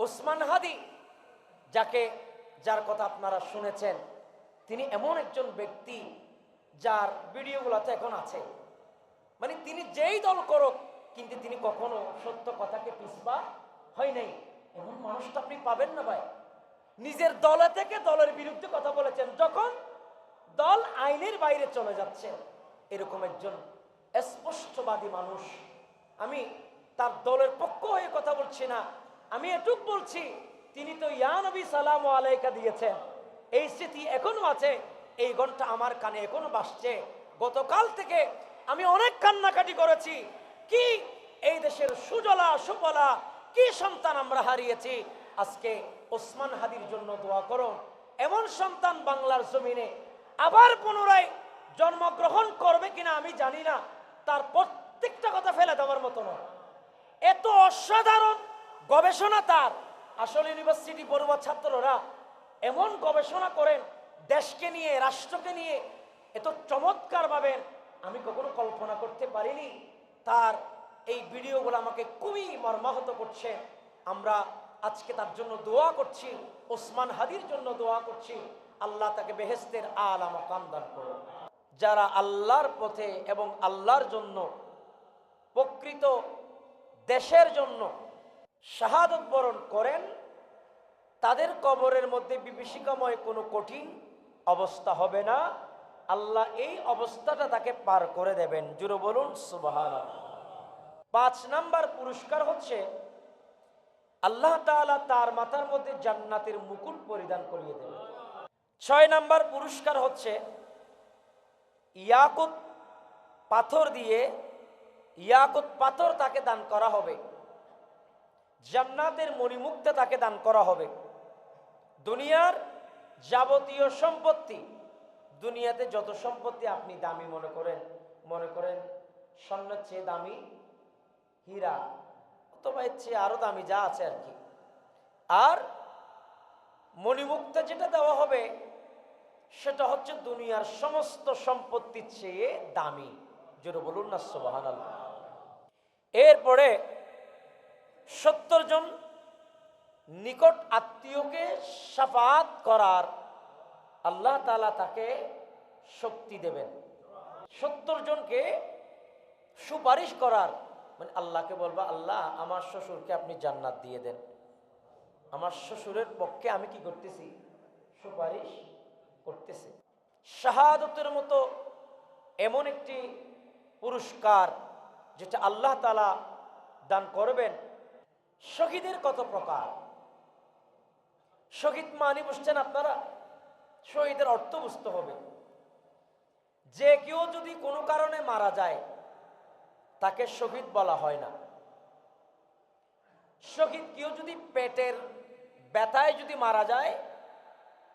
ওসমান হাদি যার কথা আপনারা শুনেছেন, তিনি এমন একজন ব্যক্তি যার ভিডিওগুলোতে এখন আছে। মানে তিনি যেই দল করুক, কিন্তু তিনি কখনো সত্য কথাকে পিছপা হয় নাই। এমন মানুষটা আপনি পাবেন না ভাই। নিজের দলে থেকে দলের বিরুদ্ধে কথা বলেছেন, যখন দল আইনের বাইরে চলে যাচ্ছে। এরকম একজন স্পষ্টবাদী মানুষ। আমি তার দলের পক্ষ হয়ে কথা বলছি না, আমি এটুক বলছি, তিনি তো ইয়া নবী সালামু আলাইকা দিয়েছেন, এই স্মৃতি এখনো আছে, এই ঘন্টা আমার কানে এখনো বাজছে। গতকাল থেকে আমি অনেক কান্নাকাটি করেছি। কি এই দেশের সুজলা সুফলা কি সন্তান আমরা হারিয়েছি। আজকে ওসমান হাদির জন্য দোয়া করুন। এমন সন্তান বাংলার জমিনে আবার পুনরায় জন্মগ্রহণ করবে কিনা আমি জানি না। তার প্রত্যেকটা কথা ফেলে দেওয়ার মতো নয়। এত অসাধারণ গবেষণা তার। আসলে ইউনিভার্সিটি পড়ুয়া ছাত্ররা এমন গবেষণা করেন দেশকে নিয়ে, রাষ্ট্রকে নিয়ে, এত চমৎকার ভাবে আমি কখনো কল্পনা করতে পারিনি। তার এই ভিডিওগুলো আমাকে খুবই মর্মাহত করছে। আমরা আজকে তার জন্য দোয়া করছি, ওসমান হাদির জন্য দোয়া করছি, আল্লাহ তাকে বেহেশতের আলা মাকাম দান করুন। যারা আল্লাহর পথে এবং আল্লাহর জন্য, প্রকৃত দেশের জন্য শাহাদত বরণ করেন, তাদের কবরের মধ্যে বিভীষিকাময় কোনো কঠিন অবস্থা হবে না। আল্লাহ এই অবস্থাটা তাকে পার করে দেবেন। জুড়ে বলুন সুবহানাল্লাহ। 5 নাম্বার পুরস্কার হচ্ছে আল্লাহ তাআলা তার মাথার মধ্যে জান্নাতের মুকুট পরিধান করিয়ে দেবেন। 6 নাম্বার পুরস্কার হচ্ছে ইয়াকুত পাথর দিয়ে, ইয়াকুত পাথর তাকে দান করা হবে। জান্নাতের মণিমুক্তা তাকে দান করা হবে। দুনিয়ার যাবতীয় সম্পত্তি, দুনিয়াতে যত সম্পত্তি আপনি দামি মনে করেন স্বর্ণের চেয়ে দামি হীরা, অথবা এর চেয়ে আরো দামি যা আছে আর কি। আর মণিমুক্তা যেটা দেওয়া হবে সেটা হচ্ছে দুনিয়ার সমস্ত সম্পত্তির চেয়ে দামি। জোরে বলুন না সুবহানাল্লাহ। এরপরে 70 জন নিকট আত্মীয়কে শাফাআত করার আল্লাহ তাআলা তাকে শক্তি দেবেন। 70 জনকে সুপারিশ করার, মানে আল্লাহকে বলবা, আল্লাহ আমার শ্বশুরকে আপনি জান্নাত দিয়ে দেন। আমার শ্বশুরের পক্ষে আমি কি করতেছি? সুপারিশ করতেছি। শাহাদতের মতো এমন একটি পুরস্কার যেটা আল্লাহ তাআলা দান করবেন। শহীদের কত প্রকার। শহীদ মানে বুঝছেন আপনারা? শহীদের অর্থ বুঝতে হবে। যে কেউ যদি কোনো কারণে মারা যায় তাকে শহীদ বলা হয় না। শহীদ কেউ যদি পেটের ব্যথায় যদি মারা যায়,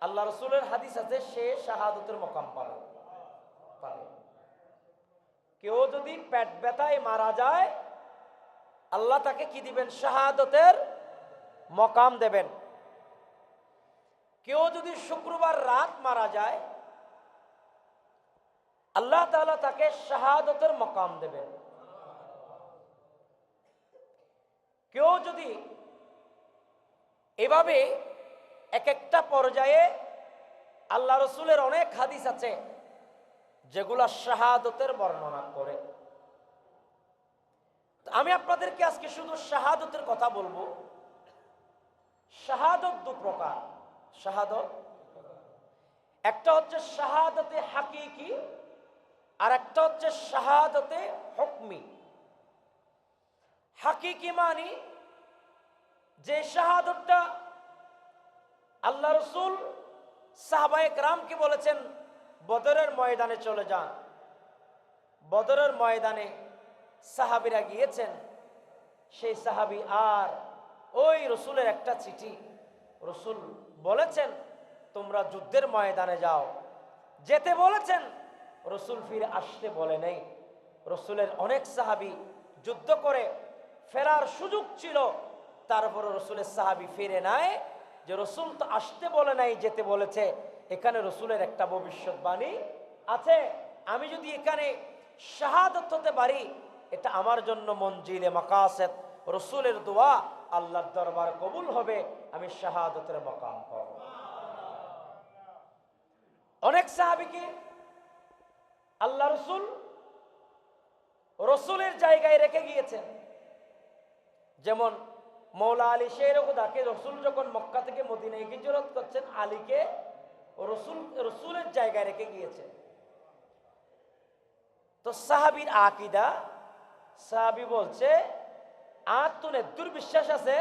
আল্লাহ রাসূলের হাদিস আছে, সে শাহাদতের মাকাম পাবে। কেউ যদি পেট ব্যথায় মারা যায়, আল্লাহ তাকে কি দিবেন? শাহাদতের মাকাম দেবেন। কেউ যদি শুক্রবার রাত মারা যায়, আল্লাহ তাআলা তাকে শাহাদতের মাকাম দেবেন। কেউ যদি এভাবে এক একটা পর্যায়ে, আল্লাহ রাসূলের অনেক হাদিস আছে যেগুলা শাহাদতের বর্ণনা করে। আমি আপনাদেরকে আজকে শুধু শাহাদতের কথা বলবো। শাহাদত 2 প্রকার। শাহাদত একটা হচ্ছে শাহাদতে হাকিকি, আর একটা হচ্ছে শাহাদতে হুকমি। হাকিকি মানে যে শাহাদতটা আল্লাহ রাসূল সাহাবায়ে কেরামকে বলেছেন বদরের ময়দানে চলে যান। বদরের ময়দানে সাহাবীরা গিয়েছেন, সেই সাহাবী আর ওই রাসূলের একটা চিঠি, রাসূল বলেছেন তোমরা যুদ্ধের ময়দানে যাও, যেতে বলেছেন, রাসূল ফিরে আসতে বলে নাই। রাসূলের অনেক সাহাবী যুদ্ধ করে ফেরার সুযোগ ছিল, তারপর রাসূলের সাহাবী ফিরে নাই, যে রাসূল তো আসতে বলে নাই, যেতে বলেছে। এখানে রাসূলের একটা ভবিষ্যৎবাণী আছে, আমি যদি এখানে শাহাদত হতে পারি, এটা আমার জন্য মঞ্জিলে মাকাসিদ। রাসূলের দোয়া আল্লাহর দরবার কবুল হবে, আমি শাহাদাতের মাকাম পাব। অনেক সাহাবীকে আল্লাহ রসুলের জায়গায় রেখে গিয়েছেন। যেমন মৌলা আলী শের খুদাকে রসুল যখন মক্কা থেকে মদিনায় হিজরত করছেন, আলীকে রসুলের জায়গায় রেখে গিয়েছেন। তো সাহাবীর আকীদা, সাহাবী বলছে আত্মনে দুর্বিশ্বাস আছে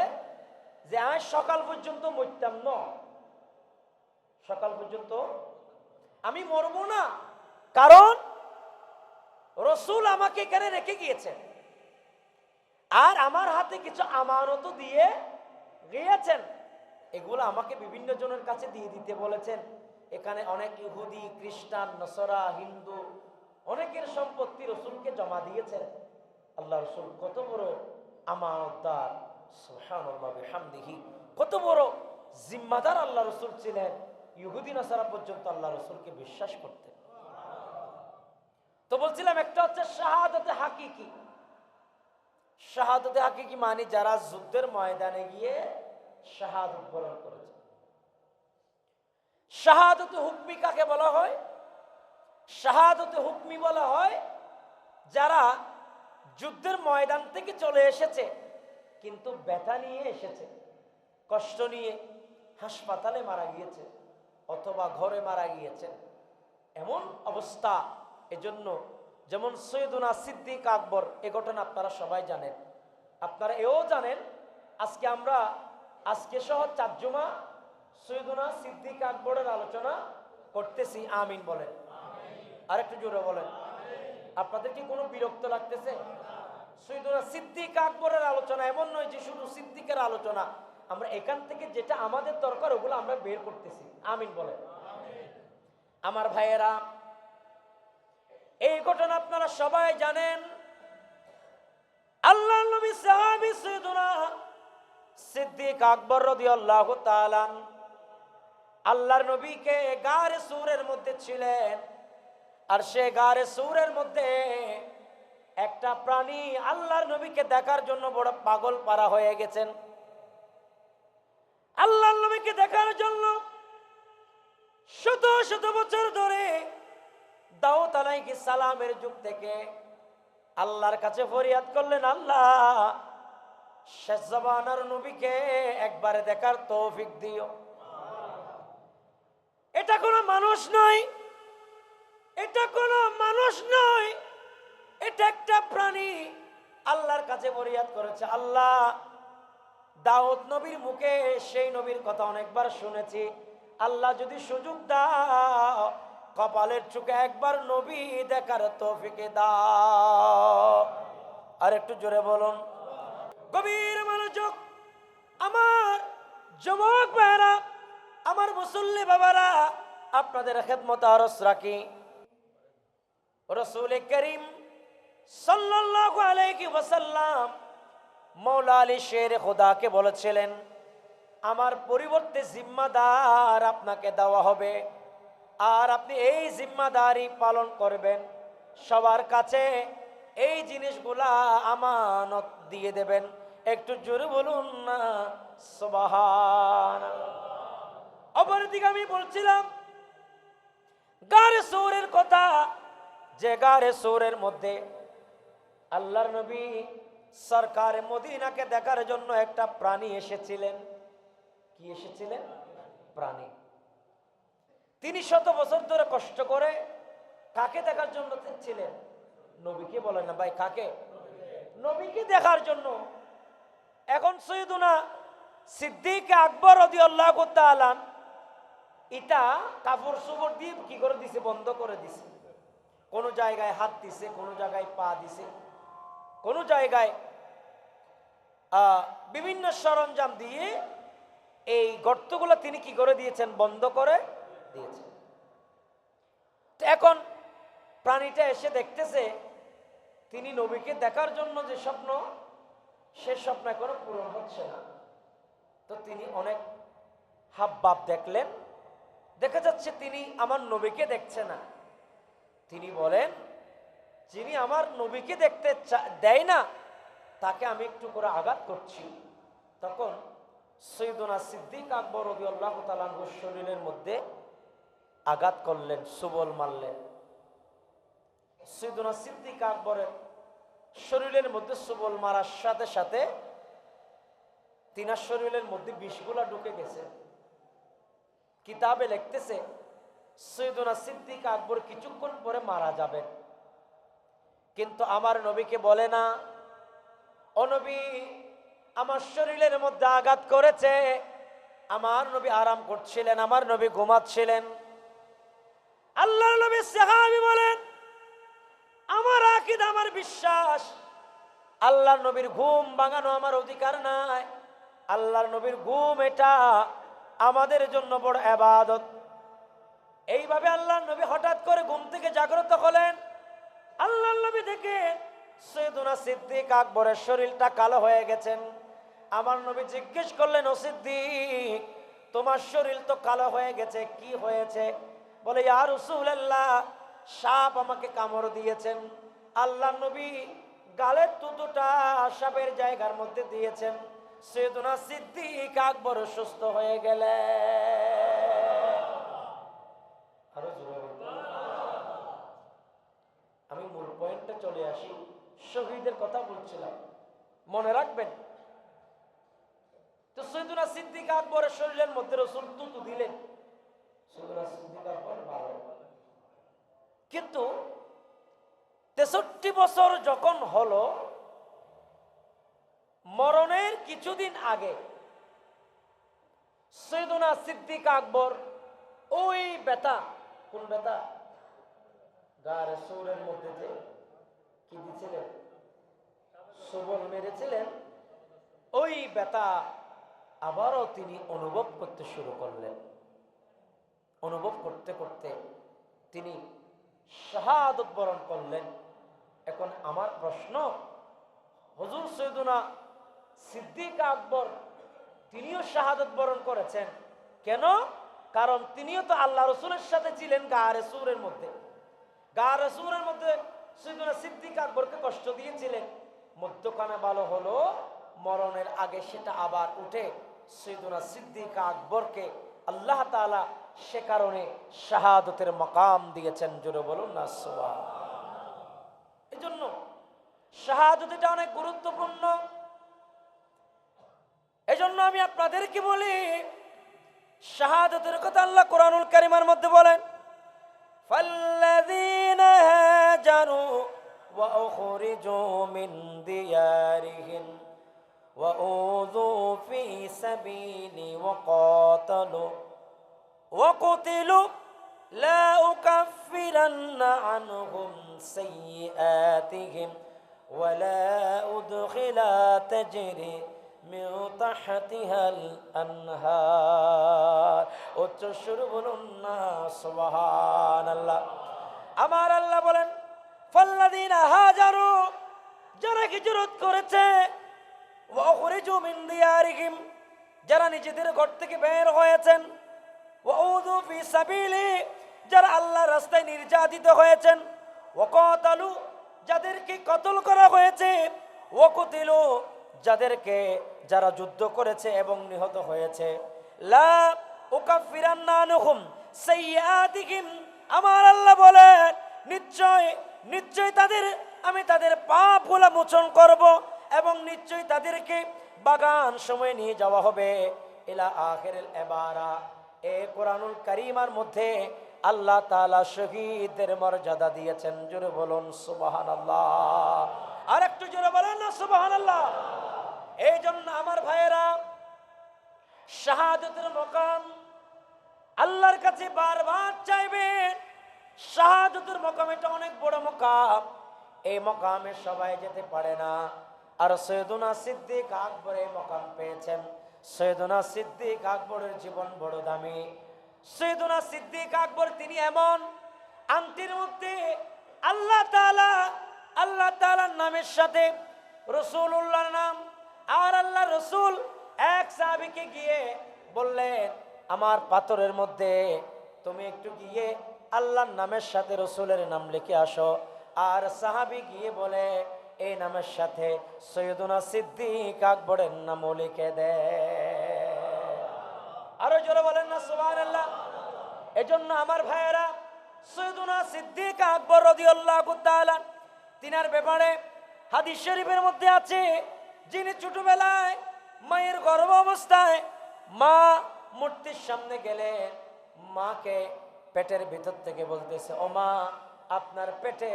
যে আমি সকাল পর্যন্ত মরতাম না, সকাল পর্যন্ত আমি মরব না, কারণ রসুল আমাকে এখানে রেখে গিয়েছেন আর আমার হাতে কিছু আমানত দিয়ে গিয়েছেন, এগুলো আমাকে বিভিন্ন জনের কাছে দিয়ে দিতে বলেছেন। এখানে অনেক ইহুদি, খ্রিস্টান, নসরা, হিন্দু অনেকের সম্পত্তি রসুলকে জমা দিয়েছেন। আল্লাহ রসুল কত বড় আমানতদার, সুবহানাল্লাহ বিহামদিহি, কত বড় জিম্মাদার আল্লাহ রসুল ছিলেন। ইহুদি নসরা পর্যন্ত আল্লাহ রসুলকে বিশ্বাস করতেন। তো বলছিলাম একটা হচ্ছে শাহাদাতে হাকিকি। শাহাদাতে হাকিকি মানে যারা যুদ্ধের ময়দানে গিয়ে শাহাদাত বরণ করেছে। শাহাদাতে হুকমি কাকে বলা হয়? শাহাদাতে হুকমি বলা হয় যারা যুদ্ধের ময়দান থেকে চলে এসেছে কিন্তু ব্যথা নিয়ে এসেছে, কষ্ট নিয়ে হাসপাতালে মারা গিয়েছে অথবা ঘরে মারা গিয়েছেন, এমন অবস্থা। এজন্য যেমন সৈয়দুনা সিদ্দিক আকবর, এ ঘটনা আপনারা সবাই জানেন। আপনারা এও জানেন আজকে সহ 4 জুমা সৈয়দুনা সিদ্দিক আকবরের আলোচনা করতেছি। আমিন বলেন, আরেকটু জোরে বলেন। আপনাদের কি কোনো বিরক্ত লাগতেছে? সৈয়দুনা সিদ্দিক আকবরের আলোচনা এমন নয় যে শুধু সিদ্দিকের আলোচনা, আমরা এখান থেকে যেটা আমাদের দরকার ওগুলো আমরা বের করতেছি। আমিন বলেন। আমার ভাইয়েরা, এই ঘটনা আপনারা সবাই জানেন। আল্লাহর নবী সাহাবী সৈয়দুনা সিদ্দিক আকবর রাদিয়াল্লাহু তাআলা আল্লাহর নবীকে গারে সূরের মধ্যে ছিলেন, আর সে গারে সূরের মধ্যে একটা প্রাণী আল্লাহর নবীকে দেখার জন্য বড় পাগল পারা হয়ে গেছেন। আল্লাহর নবীকে দেখার জন্য শত শত বছর ধরে দাউদ আলাইহিস সালামের যুগ থেকে আল্লাহর কাছে ফরিয়াদ করলেন, আল্লাহ শেষ জামানার নবীকে একবারে দেখার তৌফিক দিও। এটা কোনো মানুষ নয়, এটা কোনো মানুষ নয়, এটা একটা প্রাণী আল্লাহর কাছে ফরিয়াদ করেছে। আল্লাহ, দাউদ নবীর মুখে সেই নবীর কথা অনেকবার শুনেছি, আল্লাহ যদি সুযোগ দাও কপালের চুকে একবার নবী দেখার তৌফিক দাও। আর একটু জোরে বলুন। গভীর মনোযোগ আমার যুবক ভাইরা, আমার মুসল্লি বাবারা, আপনাদের খেদমতে আরজ রাখি, রাসূল করিম সাল্লাল্লাহু আলাইহি ওয়াসাল্লাম মওলা আলী শের খোদাকে বলেছিলেন, আমার পরিবর্তে জিম্মাদার আপনাকে দেওয়া হবে আর আপনি এই জিম্মাদারি পালন করবেন, সবার কাছে এই জিনিসগুলা আমানত দিয়ে দেবেন। একটু জোরে বলুন না সুবহানাল্লাহ। অপরদিকে আমি বলছিলাম গারে সূরের কথা, যে গারে সূরের মধ্যে আল্লাহর নবী সরকার মদিনাকে দেখার জন্য একটা প্রাণী এসেছিলেন। কি এসেছিলেন? প্রাণী। তিনি শত বছর ধরে কষ্ট করে কাকে দেখার জন্য ছিলেন? নবীকে। বলেন না ভাই, কাকে? নবীকে দেখার জন্য। এখন সৈয়দুনা সিদ্দিক আকবর রাদিয়াল্লাহু তাআলা এটা কাপড় চোপড় দিয়ে কি করে দিছে? বন্ধ করে দিছে। কোন জায়গায় হাত দিছে, কোন জায়গায় পা দিছে, কোন জায়গায় বিভিন্ন সরঞ্জাম দিয়ে এই গর্তগুলো তিনি কি করে দিয়েছেন? বন্ধ করে দিয়েছেন। তো এখন প্রাণীটা এসে দেখতেছে তিনি নবীকে দেখার জন্য যে স্বপ্ন, সে স্বপ্ন এখনো পূরণ হচ্ছে না। তো তিনি অনেক হাবভাব দেখলেন, দেখা যাচ্ছে তিনি আমার নবীকে দেখছে না। তিনি বলেন, যিনি আমার নবীকে দেখতে দেয় না তাকে আমি একটু করে আঘাত করছি। তখন সৈয়দনা সিদ্দিক আকবর রাদিয়াল্লাহু তাআলা আনহু শরীরের মধ্যে আঘাত করলেন, সুবল মারলেন। সৈয়দনা সিদ্দিক আকবরের শরীরের মধ্যে সুবল মারার সাথে সাথে তিনার শরীরের মধ্যে বিষগুলা ঢুকে গেছে। কিতাবে লিখতেছে সৈয়দনা সিদ্দিক আকবর কিছুক্ষণ পরে মারা যাবেন, কিন্তু আমার নবীকে বলে না, ও নবী, আমার শরীরের মধ্যে আঘাত করেছে। আমার নবী আরাম করছিলেন, আমার নবী ঘুমাচ্ছিলেন। আল্লাহর নবী সাহাবী বলেন, আমার আকীদা, আমার বিশ্বাস, আল্লাহর নবীর ঘুম ভাঙানো আমার অধিকার নাই। আল্লাহর নবীর ঘুম এটা আমাদের জন্য বড় ইবাদত। এইভাবে আল্লাহর নবী হঠাৎ করে ঘুম থেকে জাগ্রত হলেন। আল্লাহর নবী দেখে সৈয়দনা সিদ্দিক আকবরের শরীরটা কালো হয়ে গেছেন। আমার নবী জিজ্ঞেস করলেন, ও সিদ্দিক, তোমার শরীর তো কালো হয়ে গেছে, কি হয়েছে? বলে, ইয়া রাসূলুল্লাহ, সাপ আমাকে কামড় দিয়েছেন। আল্লাহর নবী গালের তুতুটা সাপের জায়গার মধ্যে দিয়েছেন। সৈয়দনা সিদ্দিক আকবর সুস্থ হয়ে গেলেন। আরো জোরে আমি মূল পয়েন্টে চলে আসি। শহীদের কথা বলছিলাম, মনে রাখবেন তো। সৈয়দনা সিদ্দিক আকবরের শরীরের মধ্যে রাসূল তুতু দিলেন। সৈয়দনা সিদ্দিক আকবর ভালো, কিন্তু 63 বছর যখন হলো, মরণের কিছুদিন আগে সৈয়দনা সিদ্দিক আকবর ওই ব্যথা, কোন ব্যথা? গায়ের সৌরের মধ্যে যে কি দিয়েছিলেন, সবল মেরেছিলেন, ওই ব্যথা আবারও তিনি অনুভব করতে শুরু করলেন। অনুভব করতে করতে তিনি শাহাদাত বরণ করলেন। এখন আমার প্রশ্ন, হুজুর সৈয়দনা সিদ্দিক আকবর তিনিও শাহাদাত বরণ করেছেন কেন? কারণ তিনিও তো আল্লাহ রাসূলের সাথে ছিলেন গায়ে সূরের মধ্যে। গায়ে সূরের মধ্যে সৈয়দনা সিদ্দিক আকবরকে কষ্ট দিয়েছিলেন। মধ্যখানে ভালো হলো, মরণের আগে সেটা আবার উঠে সৈয়দনা সিদ্দিক আকবরকে আল্লাহ তাআলা সে কারণে শাহাদাতের মাকাম দিয়েছেন। জোরে বলুন না সুবহানাল্লাহ। এজন্য শাহাদাত এটা অনেক গুরুত্বপূর্ণ। এজন্য আমি আপনাদেরকে বলি, শাহাদাতের কথা আল্লাহ কোরআনুল কারীমের মধ্যে বলেন, ফাল্লাযীনা হাজারু ওয়া উখরিজু মিন দিয়ারিহিম ওয়া উযু ফি সাবিলি ওয়া কাতালু ওয়া কুতিলু লা উকাফিরান্না আনহুম সাইয়্যাতিহিম ওয়া লা উদখিলা তাজরি মিন তাহতিহাল আনহার। উচ্চ সুরে বলুন না সুবহানাল্লাহ। আমার আল্লাহ বলেন, ফাল্লাযীনা হাজারু, যারা হিজরত করেছে, ওয়া উখরিজু মিন দিয়ারিহিম, যারা নিজেদের ঘর থেকে বের হয়েছেন, ওয়া উযু ফি সাবিলি, যারা আল্লাহর রাস্তায় নির্যাতিত হয়েছেন, ওয়া কাতালু, যাদেরকে কতল করা হয়েছে, ওয়া কুতিলু, যাদেরকে যারা যুদ্ধ করেছে এবং নিহত হয়েছে, লা উকাফিরান্না আনহুম সাইয়্যাতিহিম, আমার আল্লাহ বলেন, নিশ্চয় নিশ্চয় আমি তাদের পাপগুলো মোচন করব এবং নিশ্চয়ই তাদেরকে বাগান সময় নিয়ে যাওয়া হবে। ইলা আখিরিল ইবারা। এই কোরআনুল কারীমের মধ্যে আল্লাহ তাআলা শহীদদের মর্যাদা দিয়েছেন। জোরে বলুন সুবহানাল্লাহ। আর একটু জোরে বলেন না সুবহানাল্লাহ। এই জন্য আমার ভাইয়েরা, শাহাদাতের মাকাম আল্লাহর কাছে বারবার চাইবেন। শাহাদাতের মাকাম এটা অনেক বড় মাকাম, এই মাকামে সবাই যেতে পারে না। আর সৈয়দনা সিদ্দিক আকবর এই মাকাম পেয়েছেন। সৈয়দনা সিদ্দিক আকবরের জীবন বড় দামি। সৈয়দনা সিদ্দিক আকবর তিনি এমন, আংটির মধ্যে আল্লাহ তাআলার নামের সাথে রাসূলুল্লাহর নাম, আর আল্লাহ রাসূল এক সাহাবীকে গিয়ে বললেন, আমার পাথরের মধ্যে তুমি একটু গিয়ে আল্লাহর নামের সাথে রাসূলের নাম লিখে আসো। আর সাহাবী গিয়ে বলে, এই নামের সাথে সৈয়দুনা সিদ্দিক আকবরের নাম লিখে দেয়। আরো জোরে বলেন না সুবহানাল্লাহ। এজন্য আমার ভাইয়েরা, সৈয়দুনা সিদ্দিক আকবর রাদিয়াল্লাহু তাআলা তিনার ব্যাপারে হাদিস শরীফের মধ্যে আছে, যিনি ছোটবেলায় মায়ের গর্ভ অবস্থায় মা মূর্তির সামনে গেলে মাকে পেটের ভিতর থেকে বলতেছে, ও মা, আপনার পেটে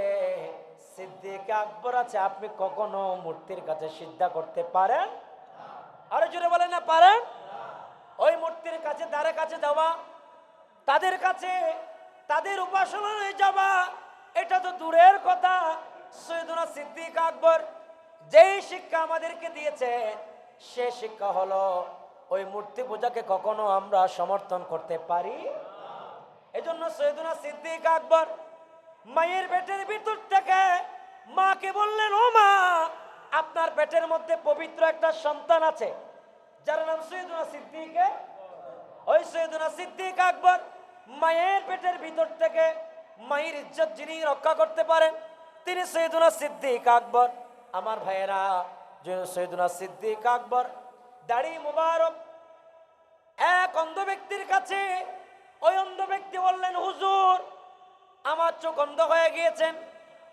সিদ্দিক আকবর আছে, আপনি কখনো মূর্তির কাছে সিজদা করতে পারেন? আরো জোরে বলেন না পারেন? ওই মূর্তির কাছে দ্বারের কাছে যাওয়া, তাদের কাছে তাদের উপাসনায় যাওয়া, এটা তো দূরের কথা। সৈয়দুনা সিদ্দিক আকবর যেই শিক্ষা আমাদেরকে দিয়েছে, সে শিক্ষা হলো ওই মূর্তি পূজাকে কখনো আমরা সমর্থন করতে পারি। এজন্য সৈয়দুনা সিদ্দিক আকবর মায়ের পেটের ভিতর থেকে মাকে বললেন, ও মা, আপনার পেটের মধ্যে পবিত্র একটা সন্তান আছে যার নাম সৈয়দুনা সিদ্দিক। ওই সৈয়দুনা সিদ্দিক আকবর মায়ের পেটের ভিতর থেকে মায়ের ইজ্জত যিনি রক্ষা করতে পারেন, তিনি সৈয়দুনা সিদ্দিক আকবর। আমার ভাইয়েরা, যে সৈয়দুনা সিদ্দিক আকবর দাড়ি মুবারক এক অন্ধ ব্যক্তির কাছে, ওই অন্ধ ব্যক্তি বললেন, হুজুর, আমার চোখ অন্ধ হয়ে গিয়েছেন,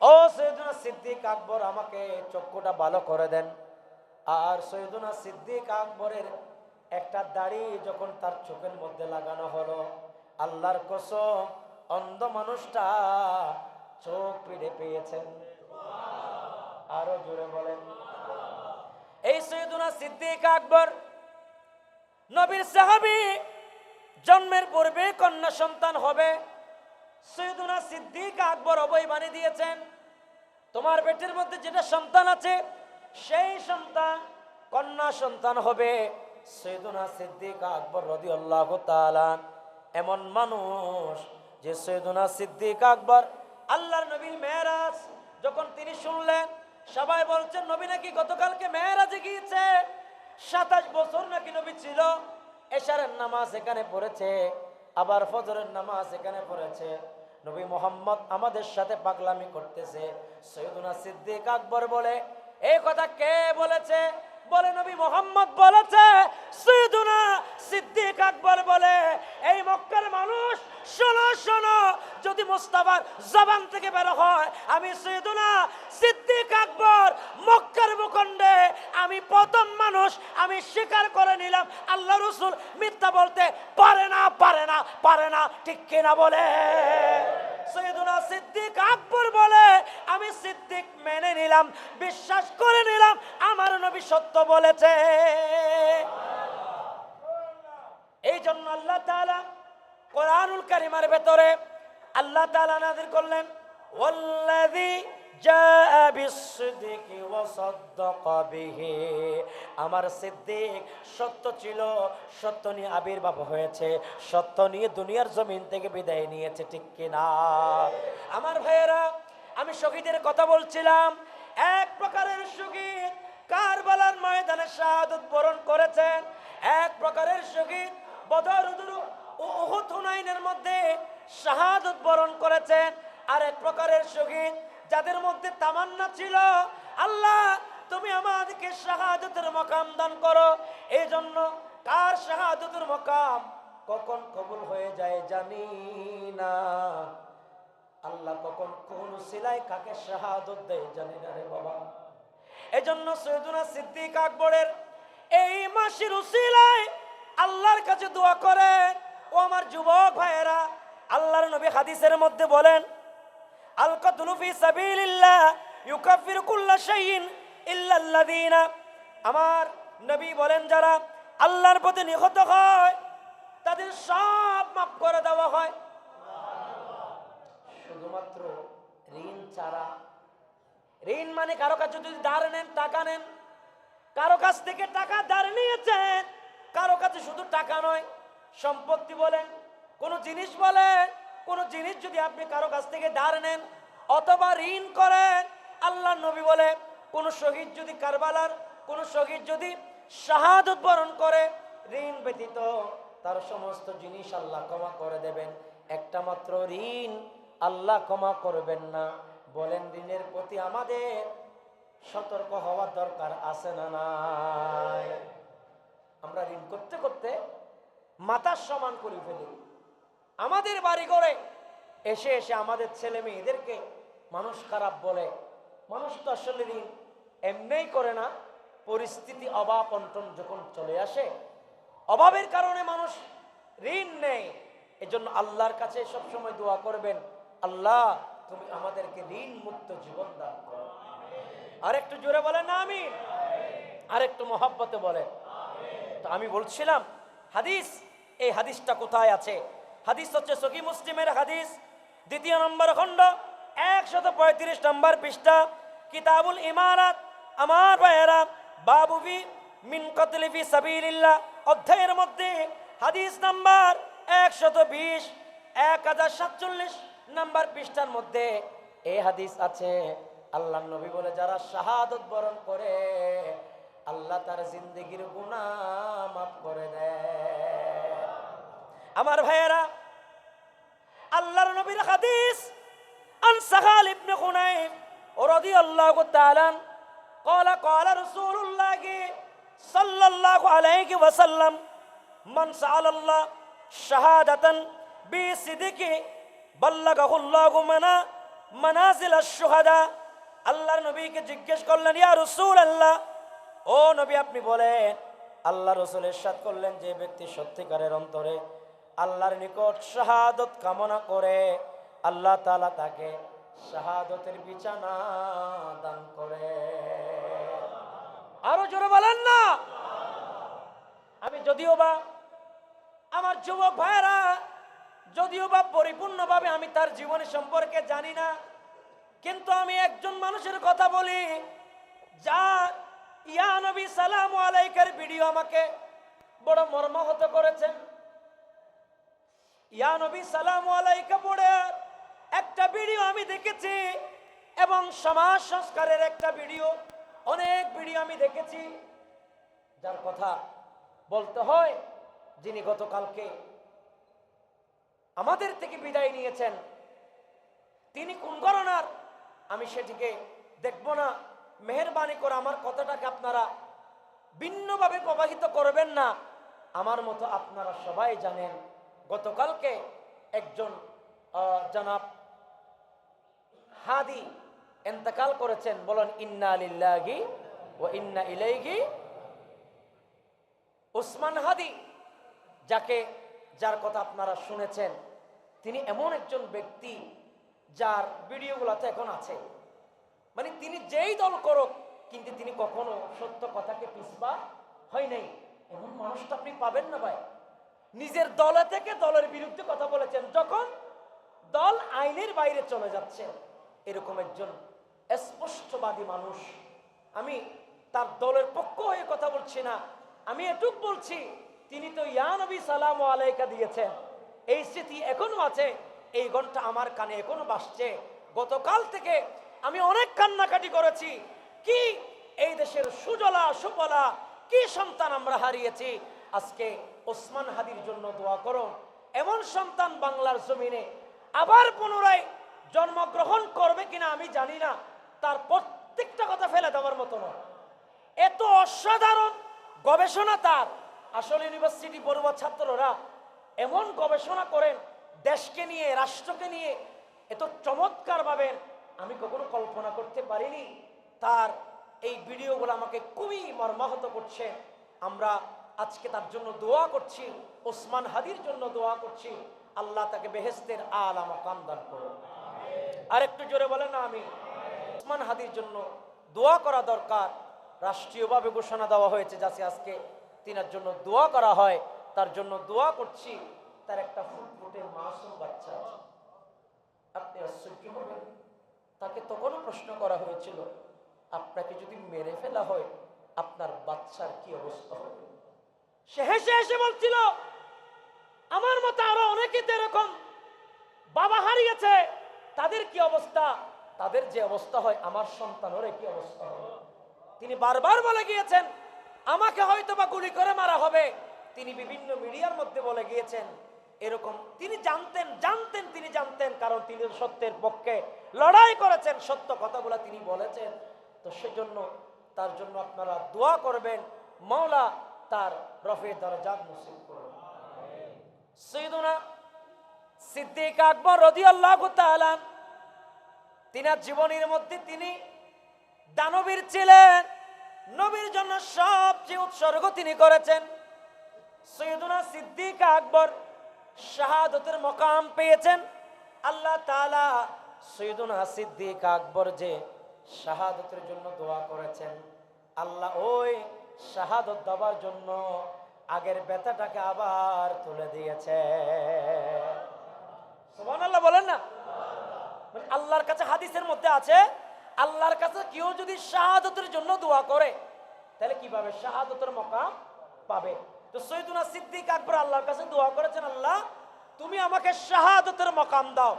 ও সৈয়দুনা সিদ্দিক আকবর আমাকে চক্ষুটা ভালো করে দেন। আর সৈয়দুনা সিদ্দিক আকবরের একটা দাড়ি যখন তার চোখের মধ্যে লাগানো হলো, আল্লাহর কসম, অন্ধ মানুষটা চোখ ফিরে পেয়েছেন। আরো জোরে বলেন। এই সৈয়দুনা সিদ্দিক আকবর নবীর সাহাবী, জন্মের পূর্বে কন্যা সন্তান হবে। সৈয়দুনা সিদ্দিক আকবর অভয় বাণী দিয়েছেন, তোমার পেটের মধ্যে যেটা সন্তান আছে সেই সন্তান কন্যা সন্তান হবে। সৈয়দুনা সিদ্দিক আকবর রাদিয়াল্লাহু তাআলা এমন মানুষ যে সৈয়দুনা সিদ্দিক আকবর আল্লাহর নবীর মেরাজ যখন তিনি শুনলেন, সবাই বলছেন নবী নাকি গতকালকে মেরাজে গিয়েছে, 27 বছর নাকি নবী ছিল, এশারের নামাজ এখানে পড়েছে, আবার ফজরের নামাজ এখানে পড়েছে, নবী মুহাম্মদ আমাদের সাথে পাগলামি করতেছে। সৈয়দুনা সিদ্দিক আকবর বলে, এই কথা কে বলেছে? বলে নবী মুহাম্মদ বলেছে। সৈয়দুনা সিদ্দিক আকবর বলে, এই মক্কার মানুষ শোনো শোনো, যদি মুস্তাফার জবান থেকে বের হয়, আমি সৈয়দুনা সিদ্দিক আকবর মক্কার ভূখণ্ডে আমি প্রথম মানুষ, আমি স্বীকার করে নিলাম আল্লাহ রাসূল মিথ্যা বলতে পারে না, পারে না, পারে না, ঠিক কিনা বলে? সৈয়দুনা সিদ্দিক আকবর বলে, আমি সিদ্দিক মেনে নিলাম, বিশ্বাস করে নিলাম, আমার নবী সত্য বলেছে। এই জন্য আল্লাহ তাআলা কোরআনুল কারীমের ভেতরে আল্লাহ তাআলা নাযিল করলেন, ওয়াল্লাযী জাআ বিস-সিদকি ওয়া সাদ্দাকা বিহি। আমার সিদ্দিক সত্য ছিল, সত্য নিয়ে আবির্ভাব হয়েছে, সত্য নিয়ে দুনিয়ার জমিন থেকে বিদায় নিয়েছে, ঠিক কিনা? আমার ভাইয়েরা, আমি শহীদের কথা বলছিলাম। এক প্রকারের শহীদ কারবালার ময়দানে শাহাদাত বরণ করেছেন, এক প্রকারের শহীদ বদর ও উহুদ হুনাইনের মধ্যে শাহাদাত বরণ করেছেন, আর এক প্রকারের শহীদ যাদের মধ্যে তামান্না ছিল, আল্লাহ তুমি আমাদেরকে শাহাদাতের মাকাম দান করো। এই জন্য কার শাহাদাতের মাকাম কখন কবুল হয়ে যায় জানি না, আল্লাহ কখন কোন উসিলায় কাকে শাহাদাত দেয় জানি না রে বাবা। এই জন্য সৈয়দুনা সিদ্দিক আকবরের এই মাসের উসিলায় আল্লাহর কাছে দোয়া করেন। ও আমার যুবক ভাইয়েরা, আল্লাহর নবী হাদিসের মধ্যে বলেন, আল কাতলু ফি সাবিলিল্লাহ ইউকাফিরু কুল্লা শাইইন ইল্লা আল্লাযিনা। আমার নবী বলেন, যারা আল্লাহর পথে নিহত হয় তাদের সব মাফ করে দেওয়া হয়, শুধুমাত্র ঋণ ছাড়া। ঋণ মানে কারো কাছে যদি ধার নেন, টাকা নেন, কারো কাছ থেকে টাকা ধার নিয়েছেন, কারো কাছে শুধু টাকা নয়, সম্পত্তি বলেন, কোনো জিনিস বলেন, কোন জিনিস যদি আপনি কারো কাছ থেকে ধার নেন অথবা ঋণ করেন, আল্লাহ নবী বলে, কোন শহীদ যদি কারবালার কোন শহীদ যদি শাহাদাত বরণ করে, ঋণ ব্যতীত তার সমস্ত জিনিস আল্লাহ ক্ষমা করে দেবেন, একটা মাত্র ঋণ আল্লাহ ক্ষমা করবেন না। বলেন, ঋণের প্রতি আমাদের সতর্ক হওয়ার দরকার আছে না নাই? আমরা ঋণ করতে করতে মাথার সমান করে ফেলি। আমাদের বাড়ি ঘরে এসে এসে আমাদের ছেলে মেয়েদেরকে মানুষ খারাপ বলে। মানুষ তো আসলে ঋণ এমনিই করে না, পরিস্থিতি অভাব অনটন যখন চলে আসে, অভাবের কারণে মানুষ ঋণ নেয়। এজন্য আল্লাহর কাছে সবসময় দোয়া করবেন, আল্লাহ তুমি আমাদেরকে ঋণ মুক্ত জীবন দান করো। আর একটু জোরে বলেন না আমিন? আর একটু মহব্বতে বলেন। তো আমি বলছিলাম হাদিস, এই হাদিসটা কোথায় আছে? হাদিস হচ্ছে সহিহ মুসলিমের হাদিস, 2 নম্বর খণ্ড 135 নম্বর পৃষ্ঠা, কিতাবুল ইমারাত। আমার ভাইয়েরা, বাবু ফি মিন কতলি ফি সাবিলিল্লাহ অধ্যায়ের মধ্যে হাদিস নাম্বার 120 1047 নম্বর পৃষ্ঠার মধ্যে এই হাদিস আছে। আল্লাহর নবী বলে, যারা শাহাদত বরণ করে আল্লাহ তার জিন্দেগির গুনাহ মাফ করে দেয়। আমার ভাইয়েরা, আল্লাহর নবীর হাদিস, আন সাহাল ইবনে হুনাইফ রাদিয়াল্লাহু তাআলা قال قال رسول الله صلى الله عليه وسلم من سأل الله شهادة بصدق بلغه الله منازل الشهداء। আল্লাহর নবীকে জিজ্ঞেস করলেন, ইয়া রাসূলুল্লাহ, ও নবী আপনি বলেন। আল্লাহ রাসূল ইরশাদ করলেন, যে ব্যক্তি সত্যিকারের অন্তরে আল্লাহর নিকট শাহাদত কামনা করে আল্লাহ তাআলা তাকে শাহাদতের বিছানা দান করে। আরো জোরে বলেন না? আমি যদিও বা আমার যুবক ভাইরা, যদিও বা পরিপূর্ণভাবে আমি তার জীবনী সম্পর্কে জানি না, কিন্তু আমি একজন মানুষের কথা বলি যার ইয়া নবী সালামু আলাইকার ভিডিও আমাকে বড় মর্মাহত করেছে। ইয়া নবী সালামু আলাইকা পড়ে একটা ভিডিও আমি দেখেছি, এবং সমাজ সংস্কারের একটা ভিডিও, অনেক ভিডিও আমি দেখেছি। যার কথা বলতে হয়, যিনি গতকালকে আমাদের থেকে বিদায় নিয়েছেন, তিনি কোন ঘরানার আমি সেটিকে দেখব না। মেহেরবানি করে আমার কথাটাকে আপনারা ভিন্নভাবে প্রবাহিত করবেন না। আমার মতো আপনারা সবাই জানেন, গতকালকে একজন জনাব হাদি ইন্তেকাল করেছেন। বলেন ইন্না লিল্লাহি ওয়া ইন্না ইলাইহি। ওসমান হাদি, যার কথা আপনারা শুনেছেন, তিনি এমন একজন ব্যক্তি যার ভিডিওগুলোতে এখন আছে। মানে তিনি যেই দল করুক, কিন্তু তিনি কখনো সত্য কথাকে পিছপা হয় নাই। এমন মানুষটা আপনি পাবেন না ভাই। নিজের দলে থেকে দলের বিরুদ্ধে কথা বলেছেন, যখন দল আইনের বাইরে চলে যাচ্ছে। এরকম একজন স্পষ্টবাদী মানুষ। আমি তার দলের পক্ষ হয়ে কথা বলছি না, আমি এটুক বলছি, তিনি তো ইয়া নবী সালামু আলাইকা দিয়েছেন। এই স্মৃতি এখনো আছে, এই ঘন্টা আমার কানে এখনো বাজছে। গতকাল থেকে আমি অনেক কান্নাকাটি করেছি। কি এই দেশের সুজলা সুফলা কি সন্তান আমরা হারিয়েছি। আজকে ওসমান হাদির জন্য দোয়া করুন। এমন সন্তান বাংলার জমিনে আবার পুনরায় জন্মগ্রহণ করবে কিনা আমি জানি না। তার প্রত্যেকটা কথা ফেলে দেওয়ার মতো নয়। এত অসাধারণ গবেষণা তার। আসলে ইউনিভার্সিটি পড়ুয়া ছাত্ররা এমন গবেষণা করেন দেশকে নিয়ে, রাষ্ট্রকে নিয়ে, এত চমৎকার ভাবে আমি কখনো কল্পনা করতে পারিনি। তার এই ভিডিওগুলো আমাকে খুবই মর্মাহত করছে। আমরা আজকে তার জন্য দোয়া করছি, ওসমান হাদির জন্য দোয়া করছি। আল্লাহ তাকে বেহেশতের আলা মাকাম দান করুন। আর একটু জোরে বলেন না আমি? ওসমান হাদির জন্য দোয়া করা দরকার। রাষ্ট্রীয়ভাবে ঘোষণা দেওয়া হয়েছে যাতে আজকে তিনার জন্য দোয়া করা হয়। তার জন্য দোয়া করছি। তার একটা ফুটফুটে মাসুম বাচ্চা আছে। আপনি আশ্চর্য হবেন, তাকে তখনও প্রশ্ন করা হয়েছিল, আপনাকে যদি মেরে ফেলা হয় আপনার বাচ্চার কি অবস্থা হবে? সে হেসে হেসে বলছিল, আমার মতো আরো অনেকে তো এরকম বাবা হারিয়েছে, তাদের কি অবস্থা, তাদের যে অবস্থা হয় আমার সন্তানের কি অবস্থা হবে। তিনি বারবার বলে গিয়েছেন, আমাকে হয়তো বা গুলি করে মারা হবে। তিনি বিভিন্ন মিডিয়ার মধ্যে বলে গিয়েছেন এরকম। তিনি জানতেন, কারণ তিনি সত্যের পক্ষে লড়াই করেছেন, সত্য কথাগুলো তিনি বলেছেন। তো সেজন্য তার জন্য আপনারা দোয়া করবেন, মাওলা তার রফে দরজাত নসিব করুন। সাইয়েদুনা সিদ্দিক আকবর রাদিয়াল্লাহু তাআলা তিনার জীবনের মধ্যে তিনি দানবীর ছিলেন, নবীর জন্য সবচেয়ে উৎসর্গ তিনি করেছেন। সাইয়েদুনা সিদ্দিক আকবর শাহাদাতের মকাম পেয়েছেন। আল্লাহ তাআলা সাইয়েদুনা সিদ্দিক আকবর যে শাহাদাতের জন্য দোয়া করেছেন, আল্লাহ ওই শাহাদত দেওয়ার জন্য আগের ব্যথাটাকে আবার তুলে দিয়েছে। সুবহানাল্লাহ বলেন না? মানে আল্লাহর কাছে হাদিসের মধ্যে আছে, আল্লাহর কাছে কেউ যদি শাহাদতের জন্য দোয়া করে তাহলে কিভাবে শাহাদতের মকাম পাবে। তো সাইয়েদুনা সিদ্দিক আকবর আল্লাহর কাছে দোয়া করেছেন, আল্লাহ তুমি আমাকে শাহাদতের মকাম দাও।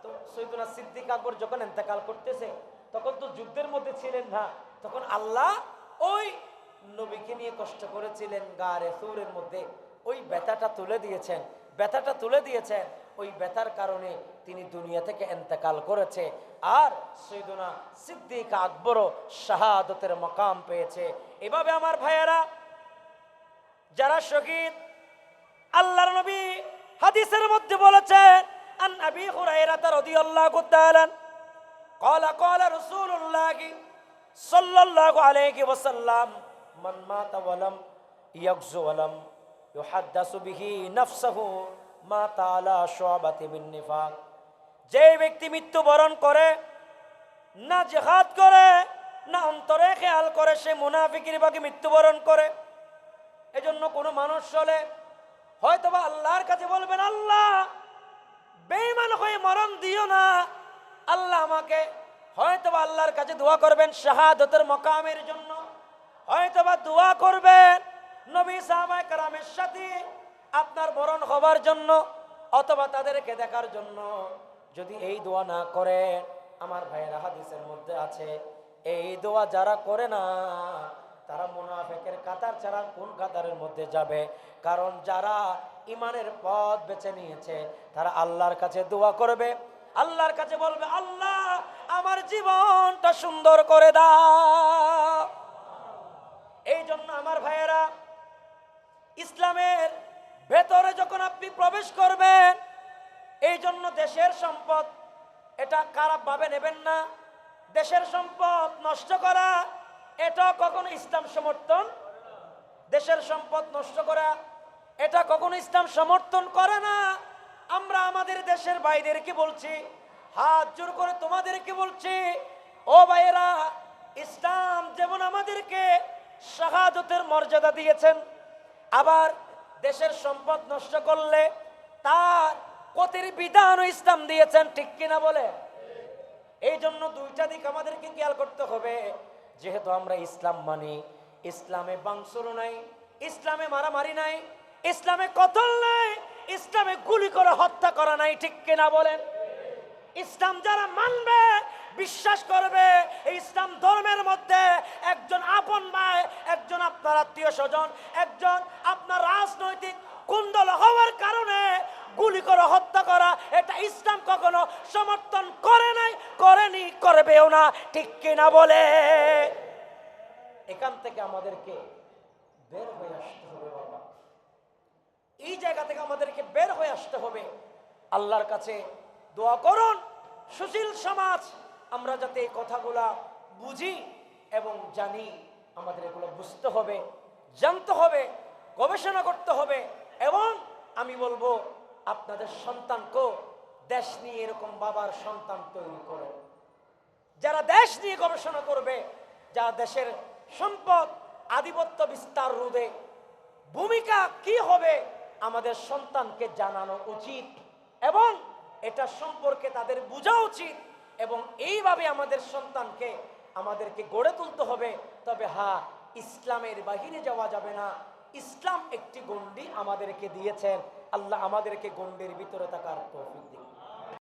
তো সাইয়েদুনা সিদ্দিক আকবর যখন ইন্তেকাল করতেছে, তখন তো যুদ্ধের মধ্যে ছিলেন না, তখন আল্লাহ ওই নবীকে নিয়ে কষ্ট করেছিলেন গারে সূরের মধ্যে, ওই ব্যথাটা তুলে দিয়েছেন, ব্যথাটা তুলে দিয়েছেন। ওই ব্যথার কারণে তিনি দুনিয়া থেকে ইন্তেকাল করেছে। আর সাইয়েদুনা সিদ্দিক আকবরও শাহাদাতের মাকাম পেয়েছে। এভাবে আমার ভাইয়েরা, যারা শহীদ, আল্লাহর নবী হাদিসের মধ্যে বলেছেন, আন আবি হুরায়রা রাদিয়াল্লাহু তাআলা قال قال رسول الله صلى الله عليه وسلم من مات ولم يغزو ولم يحدث به نفسه مات على شعبة من نفاق। যে ব্যক্তি মৃত্যুবরণ করে, না জিহাদ করে, না অন্তরে খেয়াল করে, সে মুনাফিকের ভাগে মৃত্যুবরণ করে। এজন্য কোনো মানুষ হলে হয়তোবা আল্লাহর কাছে বলবেন, আল্লাহ বেঈমান হয়ে মরণ দিও না। আল্লাহ আমাকে, হয়তোবা আল্লাহর কাছে দোয়া করবেন শাহাদাতের মাকামের জন্য, হয়তোবা দোয়া করবেন নবী সাহাবায়ে কেরামের সাথে আপনার মরণ হবার জন্য, অথবা তাদেরকে দেখার জন্য। যদি এই দোয়া না করে, আমার ভাইয়েরা হাদিসের মধ্যে আছে, এই দোয়া যারা করে না তারা মুনাফিকের কাতার ছাড়া কোন কাতারের মধ্যে যাবে? কারণ যারা ইমানের পথ বেছে নিয়েছে তারা আল্লাহর কাছে দোয়া করবে, আল্লাহর কাছে বলবে, আল্লাহ আমার জীবনটা সুন্দর করে দাও। এই জন্য আমার ভাইয়েরা, ইসলামের ভেতরে যখন আপনি প্রবেশ করবেন, এই জন্য দেশের সম্পদ এটা খারাপ ভাবে নেবেন না। দেশের সম্পদ নষ্ট করা এটা কখনো ইসলাম সমর্থন, দেশের সম্পদ নষ্ট করা এটা কখনো ইসলাম সমর্থন করে না। আমরা আমাদের দেশের ভাইদেরকে বলছি, হাত জোর করে তোমাদেরকে বলছি, ও ভাইয়েরা, ইসলাম যেমন আমাদেরকে শাহাদাতের মর্যাদা দিয়েছেন, আবার দেশের সম্পদ নষ্ট করলে তার ক্ষতির বিধানও ইসলাম দিয়েছেন, ঠিক কিনা বলে? এই জন্য দুইটা দিক আমাদেরকে খেয়াল করতে হবে। যেহেতু আমরা ইসলাম মানি, ইসলামে ভাঙচুর নাই, ইসলামে মারামারি নাই, ইসলামে কতল নাই, ইসলামে গুলি করে হত্যা করা নাই, ঠিক কিনা বলেন? ইসলাম যারা মানবে, বিশ্বাস করবে, এই ইসলাম ধর্মের মধ্যে একজন আপন ভাই, একজন আপনার আত্মীয় স্বজন, একজন আপনার রাজনৈতিক কুন্দল হওয়ার কারণে গুলি করে হত্যা করা, এটা ইসলাম কখনো সমর্থন করে নাই, করেনি, করবেও না, ঠিক কিনা বলে? এখান থেকে আমাদেরকে বের হয়ে আসতে হবে বাবা, এই জায়গা থেকে আমাদেরকে বের হয়ে আসতে হবে। আল্লাহর কাছে দোয়া করুন, সুশীল সমাজ আমরা যাতে এই কথাগুলা বুঝি এবং জানি। আমাদের এগুলো বুঝতে হবে, জানতে হবে, গবেষণা করতে হবে। এবং আমি বলবো, আপনাদের সন্তানকেও দেশ নিয়ে এরকম বাবার সন্তান তৈরি করে, যারা দেশ নিয়ে গবেষণা করবে, যারা দেশের সম্পদ আধিপত্য বিস্তার রোধে ভূমিকা কি হবে আমাদের সন্তানকে জানানো উচিত, এবং এটা সম্পর্কে তাদের বোঝা উচিত। এবং এইভাবে আমাদের সন্তানকে আমাদেরকে গড়ে তুলতে হবে। তবে হ্যাঁ, ইসলামের বাহিরে যাওয়া যাবে না। ইসলাম একটি গণ্ডি আমাদেরকে দিয়েছেন, আল্লাহ আমাদেরকে গণ্ডির ভিতরে থাকার তৌফিক দিন।